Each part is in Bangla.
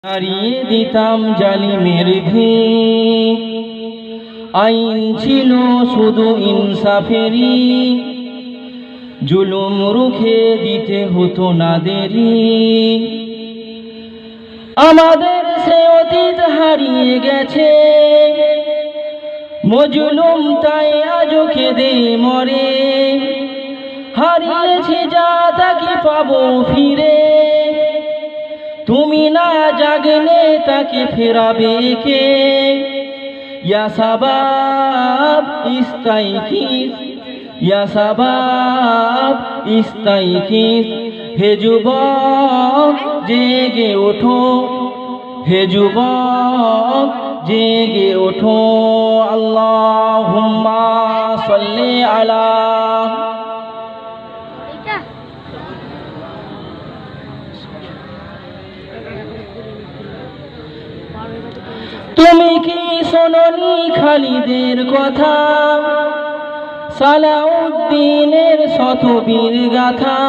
হারিয়ে দিতাম জালিমের ভিড়, আইন ছিল শুধু ইনসাফেরই, জুলুম রুখে দিতে হতো না দেরি। আমাদের সে অতীত হারিয়ে গেছে, মজলুম তাই আজও কেঁদে মরে। হারিয়েছি যা তাকে পাবো ফিরে, তুমি না জাগলে তাকে ফেরাবে কে? ইয়া শাবাব ইস্তাইকিজ, ইয়া শাবাব ইস্তাইকিজ, হে যুবক জেগে ওঠো, হে যুবক জেগে ওঠো। আল্লাহুম্মা সাল্লি আলা। তুমি কি শোনোনি খালিদের কথা, সালাউদ্দিনের শত বীর গাথা?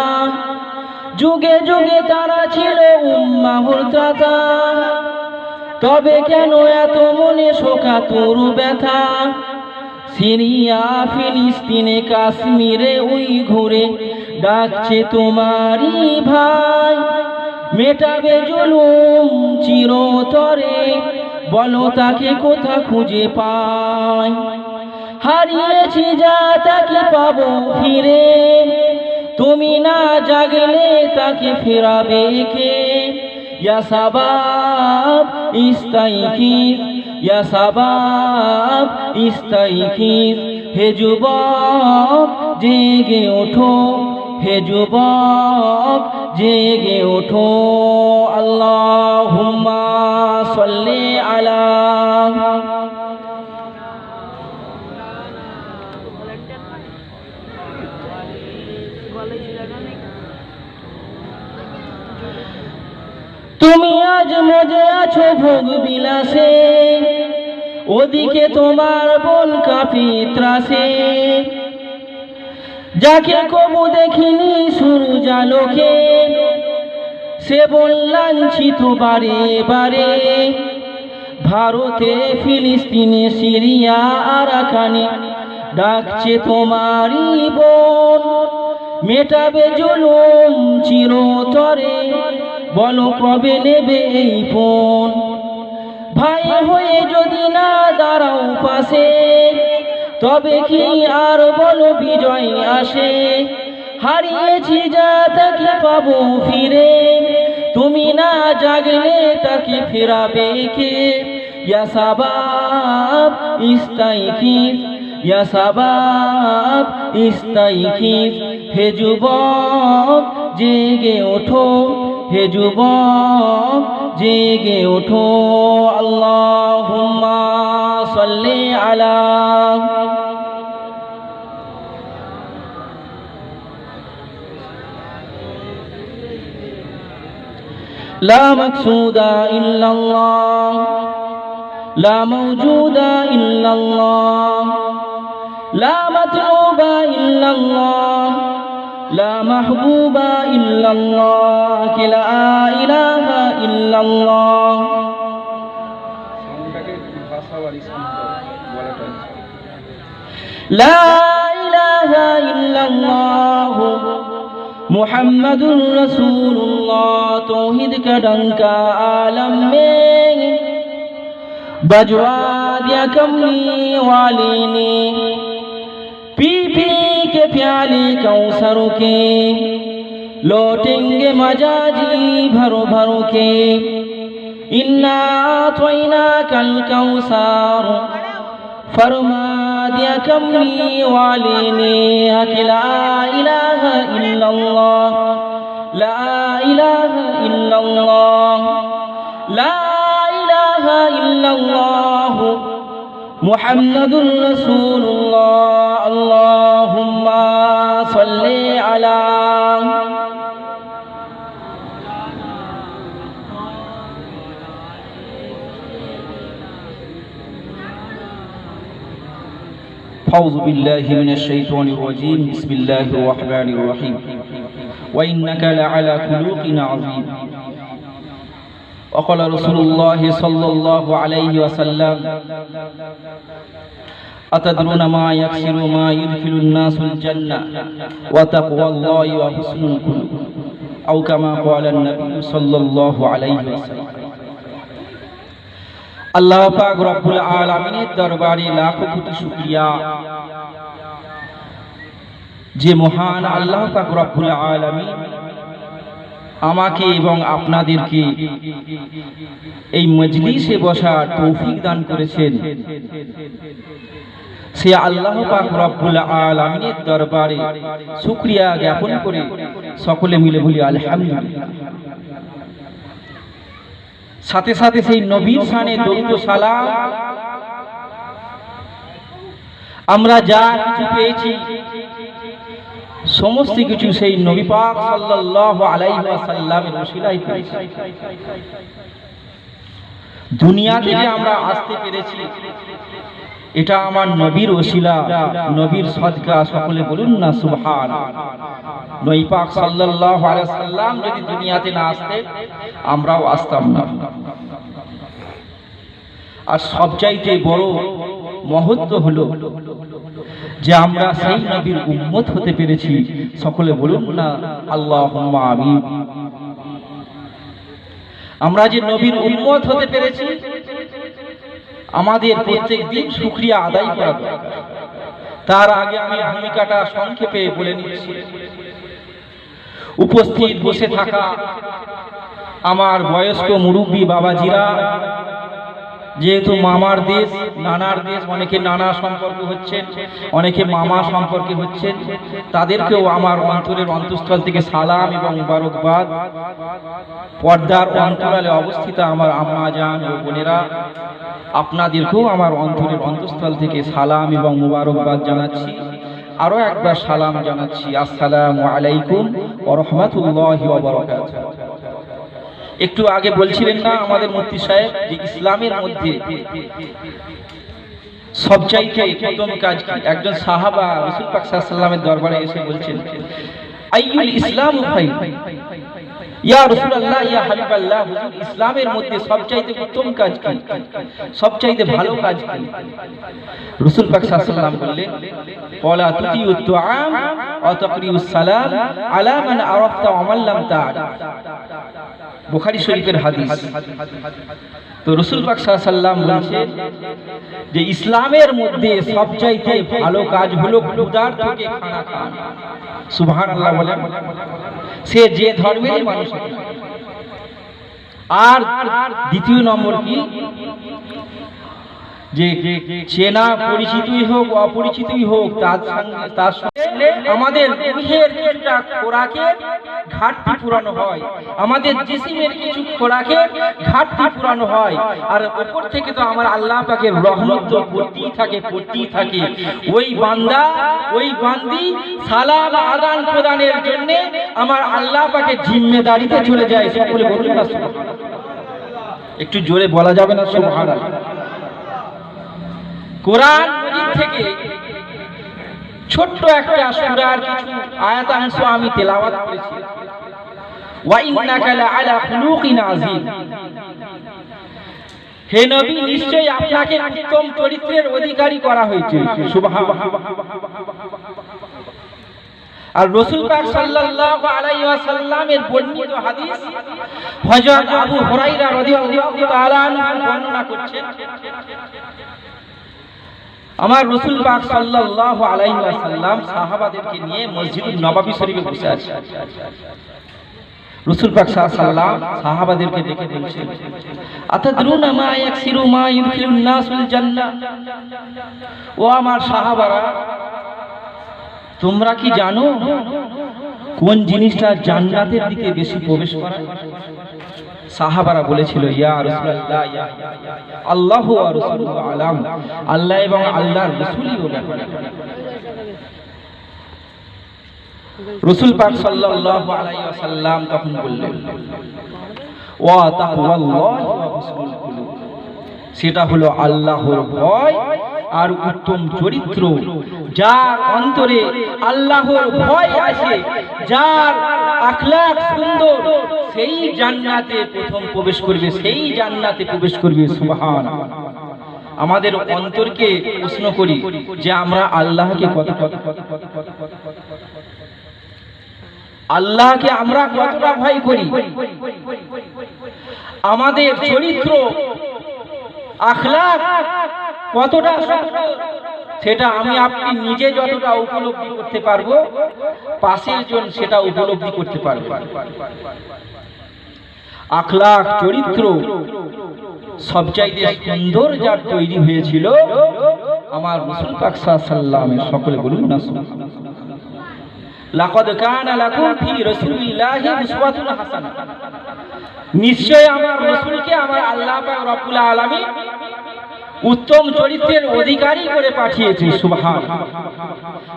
যুগে যুগে তারা ছিল উম্মাহর ত্রাতা, তবে কেন এত মনে শোকাতুর ব্যথা? সিরিয়া ফিলিস্তিনে কাশ্মীরে উইঘুরে ডাকছে তোমারই ভাই, মেটাবে জুলুম চিরতরে, বলো তাকে কোথা খুঁজে পাই? হারিয়েছি যা তাকে পাবো ফিরে, তুমি না জাগলে তাকে ফেরাবে কে? ইয়া শাবাব ইস্তাইকিজ, ইয়া শাবাব ইস্তাইকিজ, হে যুবক জেগে ওঠো, হে যুবক জেগে ওঠো। আল্লাহুম্মা সাল্লি আলা। তুমি আজ মজে আছো ভোগ বিলাসে, ওদিকে তোমার বোন কাঁপে ত্রাসে। যাকে কবু দেখিনি শুরু জালোকে, সে বললাঞ্ছিত বারে বারে। ভারতে ফিলিস্তিনে সিরিয়া আরাকানে ডাকছে তোমারই বোন, মেটাবে জুলুম চিরতরে, বলো কবে নেবে এই পণ? ভাই হয়ে যদি না দাঁড়াও পাশে, তবে কি আর বলো বিজয় আসে? হারিয়েছি যা তাকে পাবো ফিরে, তুমি না জাগলে তাকে ফেরাবে কে? ইয়া শাবাব ইস্তাইকিজ, ইয়া শাবাব ইস্তাইকিজ, হে যুবক জেগে ওঠো, হে যুবক জেগে ওঠো। আল্লাহুম্মা সাল্লি আলা। লা মাকসুদা ইল্লাল্লাহ, লা মাওজুদা ইল্লাল্লাহ, লা মাতলুবা ইল্লাল্লাহ, লা মাহবুবা ইল্লাল্লাহ, লা ইলাহা ইল্লাল্লাহ। লা ইলাহা ইল্লাল্লাহ मुहम्मदुर रसूलुल्लाह, तौहीद का डंका आलम में बजवा दिया कमली वाली ने। पी पी के प्याले कौसर के, लौटेंगे मजाजी भरो भरो के। इन्ना अतैना कल कौसर, फरमा दिया कमली वाले ने। ला इलाहा इल्लल्लाह, ला इलाहा इल्लल्लाह, ला इलाहा इल्लल्लाह मुहम्मदुर रसूलुल्लाह। अल्लाहुम्मा सल्ली अला। أعوذ بالله من الشيطان الرجيم. بسم الله الرحمن الرحيم. وإنك لعلى خلق عظيم. وقال رسول الله صلى الله عليه وسلم أتدرون ما يكسر ما يدخل الناس الجنة وتقوى الله وحسن الخلق أو كما قال النبي صلى الله عليه وسلم আল্লাহ পাক রব্বুল আলামিনের দরবারে লাখো কোটি শুকরিয়া যে মহান আল্লাহ পাক রব্বুল আলামিন আমাকে এবং আপনাদেরকে এই মজলিসে বসার তৌফিক দান করেছেন। সে আল্লাহ পাক রব্বুল আলামিনের দরবারে শুকরিয়া জ্ঞাপন করে সকলে মিলে বলি আলহামদুলিল্লাহ। সাথে সাথে সেই নবীর শানে দরুদ ও সালাম। আমরা যা কিছু পেয়েছি সমস্ত কিছু সেই নবী পাক সাল্লাল্লাহু আলাইহি ওয়াসাল্লামের ওসিলায় পেয়েছি। দুনিয়া থেকে আমরা আসতে পেরেছি, এটা আমার নবীর ওসিলা, নবীর সদকা। সকলে বলুন না সুবহানাল্লাহ। নবী পাক সাল্লাল্লাহু আলাইহি ওয়াসাল্লাম যদি দুনিয়াতে না আসতেন আমরাও আসতাম না। আর সবচাইতে বড় মহত্ব হলো যে আমরা সেই নবীর উম্মত হতে পেরেছি। সকলে বলুন না আল্লাহুম্মা আমিন। আমরা যে নবীর উম্মত হতে পেরেছি আমাদের প্রত্যেক দিন শুকরিয়া আদায় করা দরকার। তার আগে আমি ভূমিকাটা সংক্ষেপে বলে নিচ্ছি। উপস্থিত বসে থাকা আমার বয়স্ক মুরব্বী বাবাজিরা, যেহেতু মামার দেশ, নানার দেশ, অনেকে নানা সম্পর্ক হচ্ছেন, অনেকে মামা সম্পর্কে হচ্ছেন, তাদেরকেও আমার অন্তরের অন্তঃস্থল থেকে সালাম এবং মুবারকবাদ। পর্দার অন্তরালে অবস্থিত আমার আম্মা জান ও বোনেরা, আপনাদেরকেও আমার অন্তরের অন্তঃস্থল থেকে সালাম এবং মুবারকবাদ জানাচ্ছি। আরো একবার সালাম জানাচ্ছি, আসসালামু আলাইকুম ওয়া রাহমাতুল্লাহি ওয়া বারাকাতুহু। একটু আগে বলছিলেন না আমাদের মুফতি সাহেব যে ইসলামের মধ্যে সবচাইতে প্রথম কাজ কি? একজন সাহাবা রাসূল পাক সাল্লাল্লাহু আলাইহি ওয়াসাল্লামের দরবারে এসে বলছেন, আইয়ুল ইসলামু খায়র, ইয়া রাসূলুল্লাহ, ইয়া হাবিবাল্লাহ, হুজুর ইসলামের মধ্যে সবচাইতে উত্তম কাজ কি, সবচাইতে ভালো কাজ কি? রাসূল পাক সাল্লাল্লাহু আলাইহি ওয়াসাল্লাম বললেন, ক্বালা তুতিউত তুআম ওয়া তাকরিউস সালাম আলা মান আরাফতা ওয়া মান লাম তা'রিফ। বুখারী শরীফের হাদিস। তো রাসূল পাক সাল্লাল্লাহু আলাইহি ওয়াসাল্লাম বলেছেন যে ইসলামের মধ্যে সবচাইতে ভালো কাজ হলো ক্ষুধার্তকে খানা খাওয়ানো। সুবহানাল্লাহ বলেন। সে যে ধর্মেরই মানুষ হোক। আর দ্বিতীয় নম্বর কি? যে চেনা পরিচিতই হোক অপরিচিতই হোক, তার সঙ্গে আমাদের রূহের কিছুটা খোরাকের ঘাটতি পূরণ হয়, আমাদের জিসিমের কিছু খোরাকের ঘাটতি পূরণ হয়। আর উপর থেকে তো আমার আল্লাহ পাকের রহমত তো পড়তেই থাকে। ওই বান্দা ওই বান্দি সালাম আদান প্রদানের জন্য আমার আল্লাহ পাকের জিম্মেদারিতে চলে যায়। সকলে বলুন না সুবহানাল্লাহ। একটু জোরে বলা যাবে না সুবহানাল্লাহ? কোরআন মাজিদ থেকে ছোট্ট একটা সূরার কিছু আয়াতাংশ আমি তেলাওয়াত করেছি। ওয়া ইন্নাকা লাআলা খুলুকিন আযীম। হে নবী, নিশ্চয়ই আপনাকে উত্তম চরিত্রের অধিকারী করা হয়েছে। সুবহানাল্লাহ। আর রাসূল পাক সাল্লাল্লাহু আলাইহি ওয়াসাল্লামের বর্ণিত হাদিস হযরত আবু হুরায়রা রাদিয়াল্লাহু তাআলা আনহু বর্ণনা করছেন, আমার রাসূল পাক সাল্লাল্লাহু আলাইহি ওয়াসাল্লাম সাহাবাদেরকে নিয়ে মসজিদুন নববী শরীফে বসে আছেন। রাসূল পাক সাল্লাল্লাহু আলাইহি ওয়াসাল্লাম সাহাবাদেরকে ডেকে বলছেন, আতাদরুনা মা ইয়াকসিরু মা ইউদখিলুন নাসুল জান্নাহ। ও আমার সাহাবারা, তোমরা কি জানো কোন জিনিসটা জান্নাতের দিকে বেশি প্রবেশ করায়? সাহাবারা বলেছিল, ইয়া রাসূলুল্লাহ, ইয়া আল্লাহু ওয়া রাসূলুহু আলাম, আল্লাহ এবং আল্লাহর রাসূলই জানেন। রাসূল পাক সাল্লাল্লাহু আলাইহি ওয়াসাল্লাম তখন বললেন, ওয়া তাকওয়াল্লাহি ওয়া হুসনুল খুলুক। সেটা হলো আল্লাহর ভয় আর উত্তম চরিত্র। যার অন্তরে আল্লাহর ভয় আছে, যার আখলাক সুন্দর, সেই জান্নাতে প্রথম প্রবেশ করবে, সেই জান্নাতে প্রবেশ করবে। সুবহানাল্লাহ। আমাদের অন্তরকে প্রশ্ন করি যে আমরা আল্লাহকে আল্লাহকে আমরা কতটা ভয় করি, আমাদের চরিত্র আখলাক কতটা সুন্দর, সেটা আমি আপনি নিজে যতটা উপলব্ধি করতে পারবো, পাশের জন সেটা উপলব্ধি করতে পারবে। আখলাক চরিত্র সবচাইতে সুন্দর যার তৈরি হয়েছিল আমার রাসূল পাক সাল্লাল্লাহু আলাইহি ওয়াসাল্লাম। সকলে বলুন না সুবহানাল্লাহ। লাকাদ কানা লাকুম ফি রাসূলিল্লাহি উসওয়াতুন হাসানাহ। নিশ্চয় আমার রাসূলকে আমার আল্লাহ পাক রব্বুল আলামিন উত্তম চরিত্রের অধিকারী করে পাঠিয়েছে। সুবহানাল্লাহ।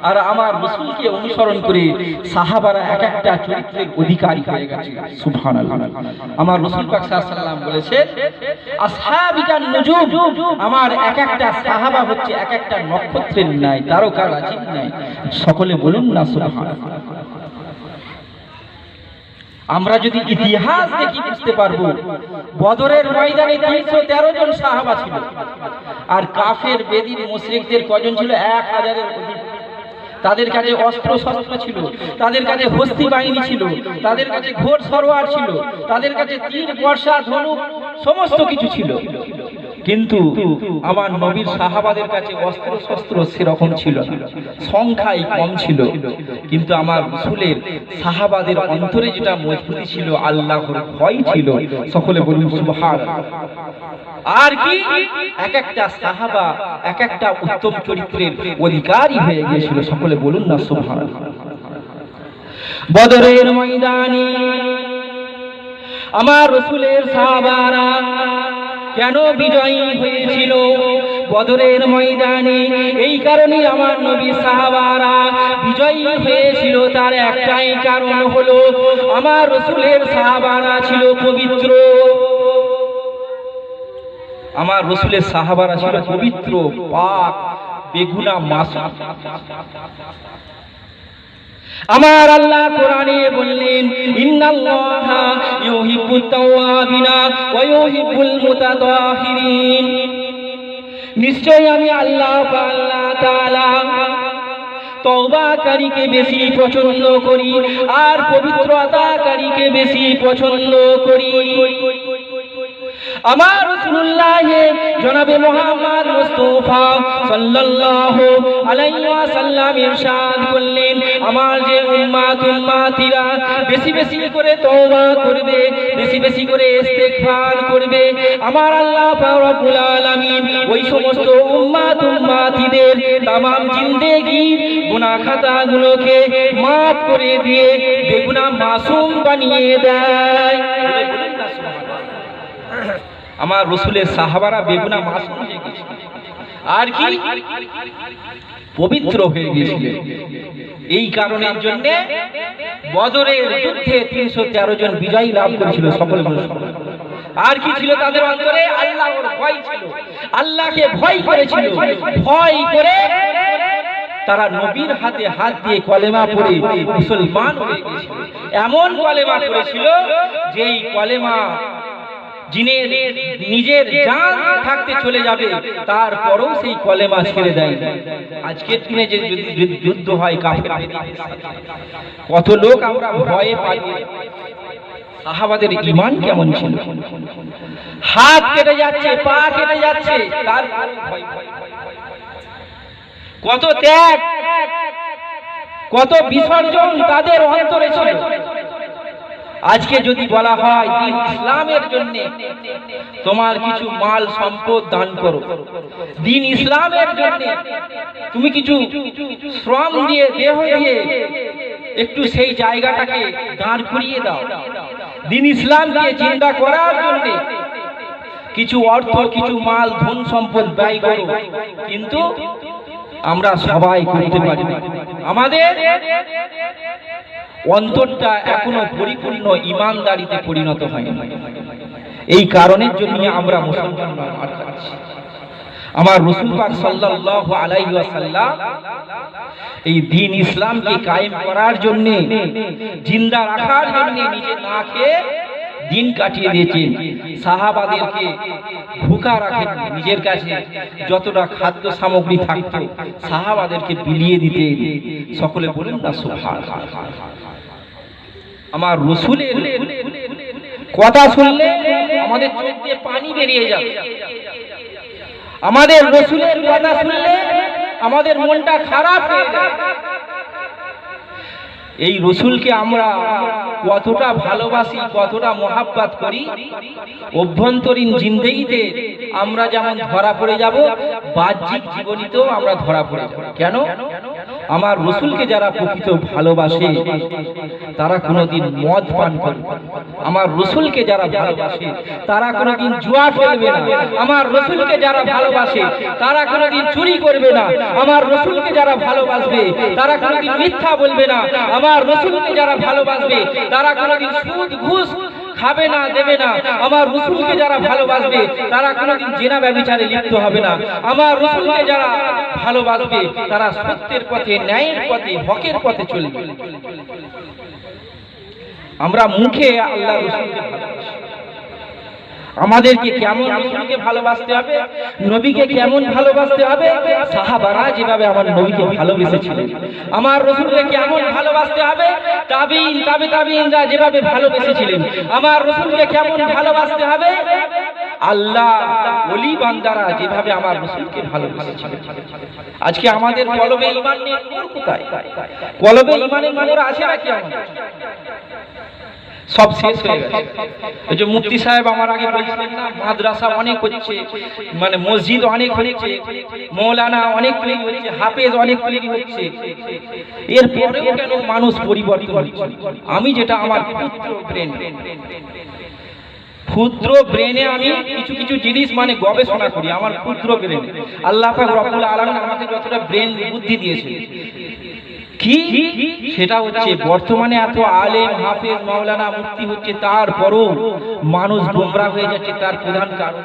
আর আমার রাসূলকে অনুসরণ করে সাহাবারা এক একটা চরিত্রের অধিকারী হয়ে গেছে। সুবহানাল্লাহ। আমার রাসূল পাক সাল্লাল্লাহু আলাইহি ওয়াসাল্লাম বলেছেন, আসহাবিকান নুজুম, আমার এক একটা সাহাবা হচ্ছে এক একটা নক্ষত্রের ন্যায়, তারকা রাজির ন্যায়। সকলে বলুন না সুবহানাল্লাহ। আমরা যদি ইতিহাস দেখি বুঝতে পারবো, বদরের ময়দানে 313 জন সাহাবা ছিল, আর কাফের বেদিন মুশরিকদের কজন ছিল? 1000-এর অধিক। তাদের কাছে অস্ত্র শস্ত্র ছিল, তাদের কাছে হস্তি বাহিনী ছিল, তাদের কাছে ঘোড় সরোয়ার ছিল, তাদের কাছে তীর বর্ষা ধনুক সমস্ত কিছু ছিল। কিন্তু আমার নবীর সাহাবাদের কাছে অস্ত্র শস্ত্র সেরকম ছিল না, সংখ্যায় কম ছিল। কিন্তু আমার রাসূলের সাহাবাদের অন্তরে যেটা মজবুতি ছিল, আল্লাহর ভয় ছিল। সকলে বলুন সুবহানাল্লাহ। আর কি এক একটা সাহাবা এক একটা উত্তম চরিত্রের অধিকারী হয়ে গিয়েছিল। সকলে বলুন না সুবহানাল্লাহ। বদরের ময়দানে আমার রাসূলের সাহাবারা কেন বিজয়ী হয়েছিল বদরের ময়দানে? এই কারণে আমার নবী সাহাবারা বিজয়ী হয়েছিল। তার একটাই কারণ হলো আমার রাসূলের সাহাবারা ছিল পবিত্র। আমার রাসূলের সাহাবারা ছিল পবিত্র, পাক, বেগুনাহ, মাসুম। আমার আল্লাহ কোরআনে বললেন, ইন্নাল্লাহা ইউহিব্বুত তাওয়াবিনা ওয়া ইউহিব্বুল মুতাতাহিরিন। নিশ্চয় আমি আল্লাহ তাআলা তওবাকারীকে বেশি পছন্দ করি আর পবিত্রতাকারীকে বেশি পছন্দ করি। আমার রাসূলুল্লাহ জনাবে মুহাম্মদ মুস্তাফা সাল্লাল্লাহু আলাইহি ওয়াসাল্লাম ইরশাদ করলেন, আমার যে উম্মতিরা বেশি বেশি করে তওবা করবে, বেশি বেশি করে ইস্তেগফার করবে, আমার আল্লাহ পাক রব্বুল আলামিন ওই সমস্ত উম্মতিদের তামাম জিন্দেগির গুনাহ খাতাগুলোকে maaf করে দিয়ে বেগুনাহ মাসুম বানিয়ে দেয়। আমার রাসূলের সাহাবারা বেগুনাহ মাসুম হয়ে গেছে, আর কি পবিত্র হয়ে গিয়েছিলেন। এই কারণের জন্য বদরের যুদ্ধে 313 জন বিজয় লাভ করেছিল। সকল আর কি ছিল তাদের অন্তরে? আল্লাহর ভয় ছিল, আল্লাহকে ভয় করেছিল। ভয় করে তারা নবীর হাতে হাত দিয়ে কলেমা পড়ে মুসলমান হয়ে গিয়েছিল। এমন কলেমা পড়েছিল যেই কলেমা জিনের নিজের জান থাকতে চলে যাবে, তারপরও সেই কলেমা ছেড়ে দেয়। আজকের দিনে যে যুদ্ধ হয় কাফের, কত লোক আমরা ভয়ে পালিয়ে। সাহাবাদের ঈমান কেমন ছিল? হাত কেটে যাচ্ছে, পা কেটে যাচ্ছে, তারপর ভয়। কত ত্যাগ, কত বিসর্জন তাদের অন্তরে ছিল। আজকে যদি বলা হয় দ্বীন ইসলামের জন্য তোমার কিছু মাল সম্পদ দান করো, দ্বীন ইসলামের জন্য তুমি কিছু শ্রম দিয়ে, দেহ দিয়ে একটু সেই জায়গাটাকে দাঁড় করিয়ে দাও, দ্বীন ইসলামকে জিন্দা করার জন্য কিছু অর্থ, কিছু মাল, ধন সম্পদ ব্যয় করো, কিন্তু আমরা সবাই করতে পারি না। আমাদের অন্তরটা এখনো পরিপূর্ণ ইমানদারিতে পরিণত হয়নি। এই কারণের জন্য আমরা মুসলমান মার খাচ্ছি। আমার রাসূল পাক সাল্লাল্লাহু আলাইহি ওয়াসাল্লাম এই দ্বীন ইসলামকে কায়েম করার জন্য, জিন্দা রাখার জন্য নিজে না খেয়ে দিন কাটিয়ে দিয়েছেন, সাহাবাদেরকে ভুকা রাখেন, নিজের কাছে যতটা খাদ্য সামগ্রী থাকতো সাহাবাদেরকে বিলিয়ে দিতেন। সকলে বলেন না সুবহানাল্লাহ। আমার রাসূলের কথা শুনলে আমাদের চোখ দিয়ে পানি বেরিয়ে যাবে, আমাদের রাসূলের কথা শুনলে আমাদের মনটা খারাপ হয়ে যায়। এই রাসূলকে আমরা কতটা ভালোবাসি, কতটা মহাব্বত করি, অভ্যন্তরীণ জিন্দেগিতে আমরা যেমন ধরা পড়ে যাব, বাহ্যিক জীবনীতেও আমরা ধরা পড়ে যাব। কেন? আমার রাসূলকে যারা প্রকৃত ভালোবাসে তারা কোনোদিন মদ পান করবে না। আমার রাসূলকে যারা ভালোবাসে তারা কোনোদিন জুয়া খেলবে না। আমার রাসূলকে যারা ভালোবাসে তারা কোনোদিন চুরি করবে না। আমার রাসূলকে যারা ভালোবাসবে তারা কোনোদিন মিথ্যা বলবে না। আমার রাসূলকে যারা ভালোবাসবে তারা কোনোদিন সুদ ঘুষ খাবে না, দেবে না। আমার রাসূলকে যারা ভালোবাসবে তারা কোনোদিন জিনা ব্যভিচারে লিপ্ত হবে না। আমার রাসূলকে যারা ভালোবাসবে তারা সত্যের পথে, ন্যায়ের পথে, হকের পথে চলবে। আমরা মুখে আল্লাহ রাসূলকে ভালোবাসি, আমাদেরকে কেমন রাসূলকে ভালোবাসতে হবে, নবীকে কেমন ভালোবাসতে হবে, সাহাবারা যেভাবে আমার নবীকে ভালোবেসেছিলেন, আমার রাসূলকে কেমন ভালোবাসতে হবে, তাবিঈন, তাবিঈনরা যেভাবে ভালোবেসেছিলেন, আমার রাসূলকে কেমন ভালোবাসতে হবে, আল্লাহ ওলি বান্দারা যেভাবে আমার রাসূলকে ভালোবেসেছিলেন। আজকে আমাদের কলবে ঈমান নেই, কোথায় কলবে ঈমানের নূর আছে নাকি? আমাদের সব শেষ হয়ে গেছে। এই যে মুফতি সাহেব আমার আগে বলছিলেন না, মাদ্রাসা অনেক হচ্ছে, মানে মসজিদ অনেক হচ্ছে, মৌলানা অনেক তৈরি হচ্ছে, হাফেজ অনেক তৈরি হচ্ছে, এরপরেও কেন মানুষ পরিবর্তন হচ্ছে? আমি যেটা আমার ক্ষুদ্র ব্রেনে আমি কিছু কিছু জিনিস মানে গবেষণা করি, আমার ক্ষুদ্র ব্রেনে আল্লাহ পাক রব্বুল আলামিন আমাকে যতটা ব্রেন বুদ্ধি দিয়েছে, কি সেটা হচ্ছে বর্তমানে এত আলেম, হাফেজ, মাওলানা, মুফতি হচ্ছে, তারপরও মানুষ গোমরা হয়ে যাচ্ছে। তার প্রধান কারণ,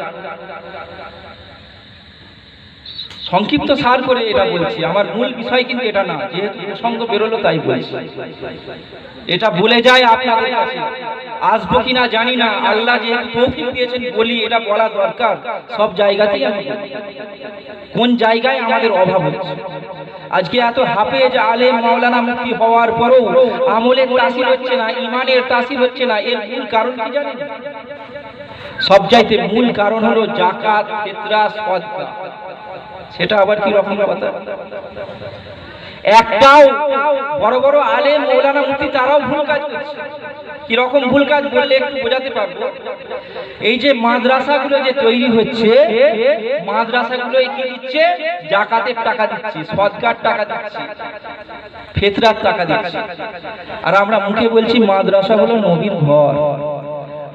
সংক্ষিপ্ত সার করে এটা বলছি, আমার মূল বিষয় কিন্তু এটা না, যেহেতু প্রসঙ্গ বেরোলো তাই বলছি। এটা বলে যায় আপনাদের কাছে, আসবো কিনা জানি না, আল্লাহ যেহেতু তৌফিক দিয়েছেন বলি, এটা বলা দরকার। সব জায়গাতেই আমি কোন জায়গায় আমাদের অভাব হচ্ছে। আজকে এত হাফেজ, আলেম, মাওলানা, মুফতি হওয়ার পরও আমলের তাসির হচ্ছে না, ঈমানের তাসির হচ্ছে না। এর মূল কারণ কি জানেন? সবচাইতে মূল কারণ হলো যাকাত, ফিতরা, সাদকা। সেটা আবার কি রকম কথা? একটাও বড় বড় আলেম, মাওলানা, মুফতি তারাও ভুল কাজ করছে। কি রকম ভুল কাজ বললে একটু বোঝাতে পারবো? এই যে মাদ্রাসাগুলো যে তৈরি হচ্ছে, মাদ্রাসাগুলো কি দিচ্ছে? যাকাতের টাকা দিচ্ছে, সদকার টাকা দিচ্ছে, ফিতরার টাকা দিচ্ছে। আর আমরা মুখে বলছি মাদ্রাসা হলো নবীর ঘর।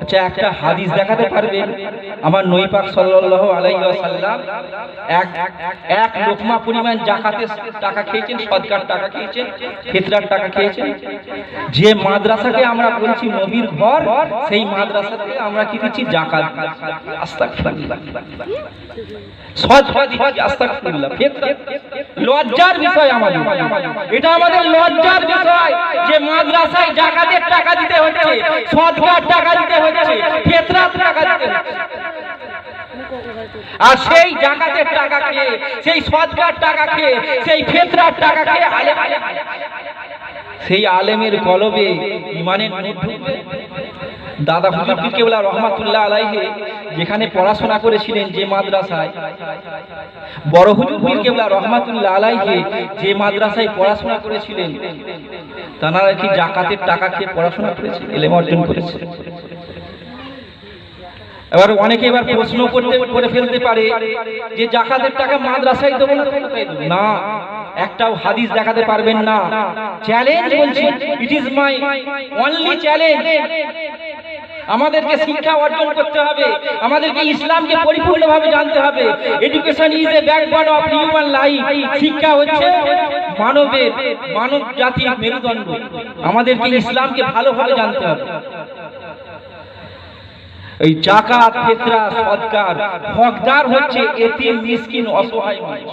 আচ্ছা, একটা হাদিস দেখাতে পারবেন আমার নবী পাক সাল্লাল্লাহু আলাইহি ওয়াসাল্লাম এক লোকমা পরিমাণ যাকাতের টাকা খেয়েছেন, সদকার টাকা খেয়েছেন, ফিতরার টাকা খেয়েছেন? যে মাদ্রাসাকে আমরা বলছি নবীর ঘর, সেই মাদ্রাসাতে আমরা কি দিচ্ছি? যাকাত। আস্তাগফিরুল্লাহ, সদকা দিচ্ছি, আস্তাগফিরুল্লাহ। ফিতরা লজ্জার বিষয় আমাদের, এটা আমাদের লজ্জার বিষয় যে মাদ্রাসায় যাকাতের টাকা দিতে হচ্ছে, সদকার টাকা দিতে হচ্ছে, ফিতরার টাকা দিতে হচ্ছে। আর সেই যাকাতের টাকা খেয়ে, সেই সদকার টাকা খেয়ে, সেই ফিতরার টাকা খেয়ে সেই আলেমের কলবে ঈমানের নূর ঢুকবে। দাদা হুজুর পীর কেবলা রহমাতুল্লাহ আলাইহি যেখানে পড়াশোনা করেছিলেন, যে মাদ্রাসায়, বড় হুজুর পীর কেবলা রহমাতুল্লাহ আলাইহি যে মাদ্রাসায় পড়াশোনা করেছিলেন, তারা কি যাকাতের টাকা খেয়ে পড়াশোনা করেছে, ইলম অর্জন করেছে? এবার অনেকে এবার প্রশ্ন করে ফেলতে পারে যে যাকাতের টাকা মাদ্রাসায় দেবো না, কোথায় দেবো? না, একটাও হাদিস দেখাতে পারবেন না। চ্যালেঞ্জ বলছি, it is my only challenge. আমাদেরকে শিক্ষা অর্জন করতে হবে, আমাদেরকে ইসলামকে পরিপূর্ণভাবে জানতে হবে। Education is a backbone of human life. শিক্ষা হচ্ছে মানব জাতির মেরুদণ্ড। আমাদেরকে ইসলামকে ভালোভাবে জানতে হবে। এই যাকাত, ফিতরা, সদকার হকদার হচ্ছে এতিম, মিসকিন, অসহায় মানুষ।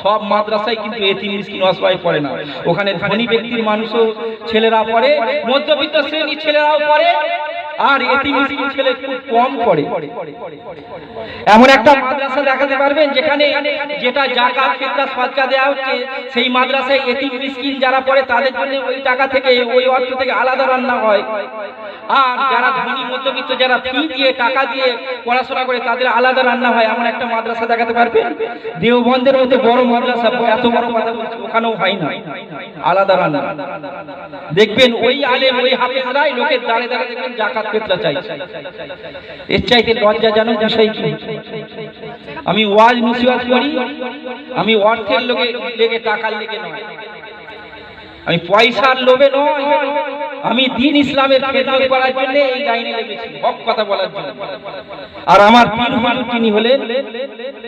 সব মাদ্রাসায় কিন্তু এতিম, মিসকিন, অসহায় পড়ে না। ওখানে ধনী ব্যক্তির মানুষও ছেলেরা পড়ে, মধ্যবিত্ত শ্রেণীর ছেলেরাও পড়ে, আর এতিম মিসকিন ছেলে খুব কম পড়ে। এমন একটা মাদ্রাসা দেখাতে পারবেন যেখানে যেটা যাকাত ফিতরা সদকা দেওয়া হচ্ছে সেই মাদ্রাসায় এতিম মিসকিন যারা পড়ে তাদের জন্য ওই টাকা থেকে ওই অর্থ থেকে আলাদা রান্না হয়, আর যারা ধনী মধ্যবিত্ত যারা ফি দিয়ে টাকা দিয়ে পড়াশোনা করে তাদের আলাদা রান্না হয়, এমন একটা মাদ্রাসা দেখাতে পারবেন? দেওবন্দের মধ্যে বড় মাদ্রাসা, এত বড় কথা বলছি, ওখানেও হয় না আলাদা রান্না। দেখবেন ওই আলেম ওই হাফেজরাই লোকের দাঁড়ে দাঁড়ে দেখবেন যাকাত ফিতরা চাই। এর চাইতে লজ্জাজনক বিষয় কি? আমি ওয়াজ নসিহত করি, আমি অর্থের লেগে টাকার লেগে নয়, আমি পয়সার লোভে নয়, আমি দ্বীন ইসলামের খেদমত করার জন্য এই লাইনে লেগেছি, হক কথা বলার জন্য। আর আমার পীর হুজুর তিনি হলেন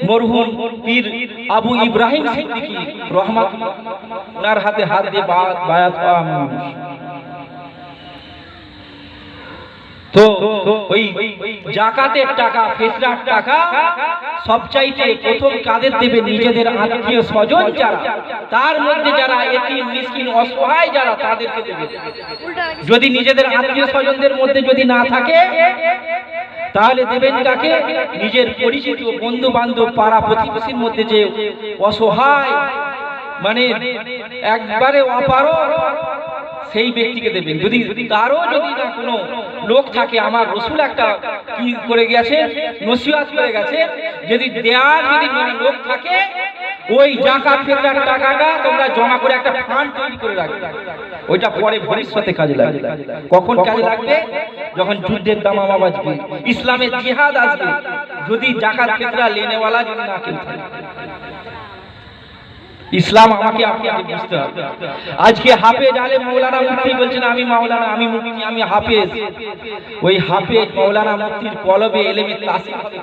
মরহুম পীর আবু ইব্রাহিম সিদ্দিকী রাহমাতুল্লাহ, ওনার হাতে হাত দিয়ে বায়াত পাওয়া মানুষ। তো ওই যাকাতের টাকা ফিতরার টাকা সবচাইতে প্রথম কাদের দেবে? নিজেদের আত্মীয় স্বজন যারা, তার মধ্যে যারা এতিম মিসকিন অসহায় যারা, তাদেরকে দেবে। যদি নিজেদের আত্মীয় স্বজনদের মধ্যে যদি না থাকে তাহলে দেবেন কাকে? নিজের পরিচিত বন্ধু বান্ধব পাড়া প্রতিবেশীর মধ্যে যে অসহায় মানে একবারে অপারগ সেই ব্যক্তিকে দেবেন। যদি তারও যদি না কোনো লোক থাকে, আমার রাসূল একটা কি করে গেছে, নসিহত করে গেছে, যদি দেয়ার যদি লোক থাকে ওই যাকাত ফিতরার টাকাটা তোমরা জমা করে একটা ফান্ড তৈরি করে রাখবে, ওইটা পরে ভবিষ্যতে কাজে লাগবে। কখন কাজে লাগবে? যখন যুদ্ধের দামামা বাজবে, ইসলামের জিহাদ আসবে, যদি যাকাত ফিতরা লেনেওয়ালা যদি না কেউ থাকে। ইসলাম আমাকে আপনাকে বুঝতে হবে। আজকে হাফেজ আলেম মাওলানা মুফতি বলছেন আমি মাওলানা, আমি মুফতি, আমি হাফেজ। ওই হাফেজ মাওলানা মুফতির কলবে এলেমের তাসির হবে।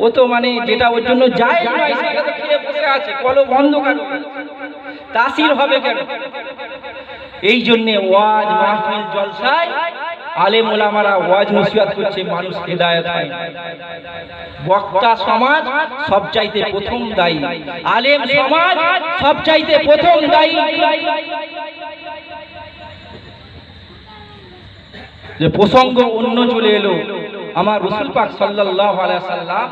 ও তো মানে যেটা ওর জন্য যায় না সেটা তো খেয়ে বসে আছে, কলব অন্ধকার, তাসির হবে কেন? এই জন্য ওয়াজ মাহফিল জলসায় আলেম ওলামারা ওয়াজ নসিহত করছে, মানুষ হেদায়েত হয়। বক্তা সমাজ সবচাইতে প্রথম দায়ী, আলেম সমাজ সবচাইতে প্রথম দায়ী। যে প্রসঙ্গ অন্য চলে এলো, আমার রাসূল পাক সাল্লাল্লাহু আলাইহি ওয়াসাল্লাম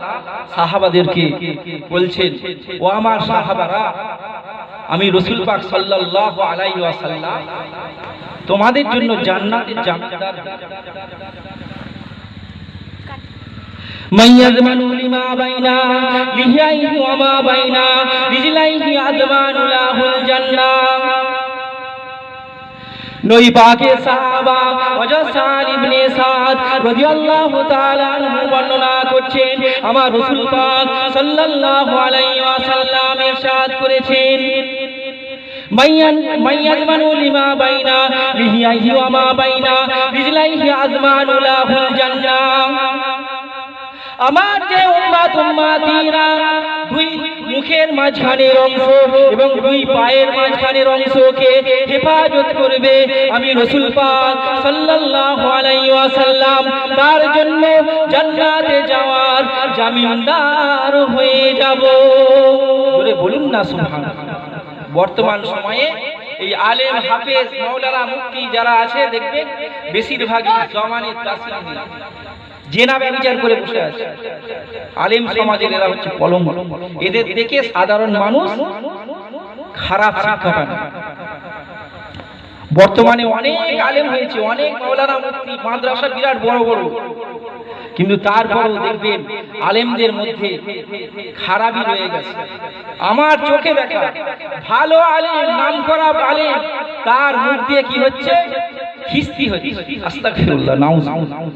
সাহাবাদেরকে বলছেন, ও আমার সাহাবারা, আমি রাসূল পাক সাল্লাল্লাহু আলাইহি ওয়াসাল্লাম তোমাদের জন্য জান্নাতের জামিনদার। মাইয়াজমানু লিমা বাইনা লিহিয়াইহি ওয়া মা বাইনা রিজলাইহি আযমানু লাহুল জান্নাহ। নবী পাকের সাহাবা হযরত সাদ ইবনে সাদ রাদিয়াল্লাহু তাআলা আনহু বর্ণনা করছেন, আমার রাসূল পাক সাল্লাল্লাহু আলাইহি ওয়াসাল্লাম ইরশাদ করেছেন, মাইয়াজমানু লিমা বাইনা লিহিয়াইহি ওয়া মা বাইনা রিজলাইহি আযমানু লাহুল জান্নাহ। আমার যে উম্মতিরা দুই মুখের মাঝখানের অংশ এবং দুই পায়ের মাঝখানের অংশকে হেফাজত করবে, আমি রাসূল পাক সাল্লাল্লাহু আলাইহি ওয়াসাল্লাম তার জন্য জান্নাতে যাওয়ার জামিনদার হয়ে যাব। জোরে বলুন না সুবহানাল্লাহ। বর্তমান সময়ে এই আলেম হাফেজ মাওলানা মুফতি যারা আছে দেখবেন বেশিরভাগই জমানের তাসির নেই, জেনা ব্যভিচার করে বসে আছে। আলেম সমাজের এরা হচ্ছে কলঙ্ক, এদের দেখে সাধারণ মানুষ খারাপ শিক্ষা পায়। বর্তমানে অনেক আলেম হয়েছে, অনেক মাওলানা মুফতি, মাদ্রাসা বিরাট বড় বড়, কিন্তু তারপরেও দেখবেন আলেমদের মধ্যে খারাপই রয়ে গেছে। আমার চোখে দেখা ভালো আলেম, নামকরা আলেম, তার মুখ দিয়ে কি হচ্ছে? খিস্তি হচ্ছে। আস্তাগফিরুল্লাহ, নাউজ।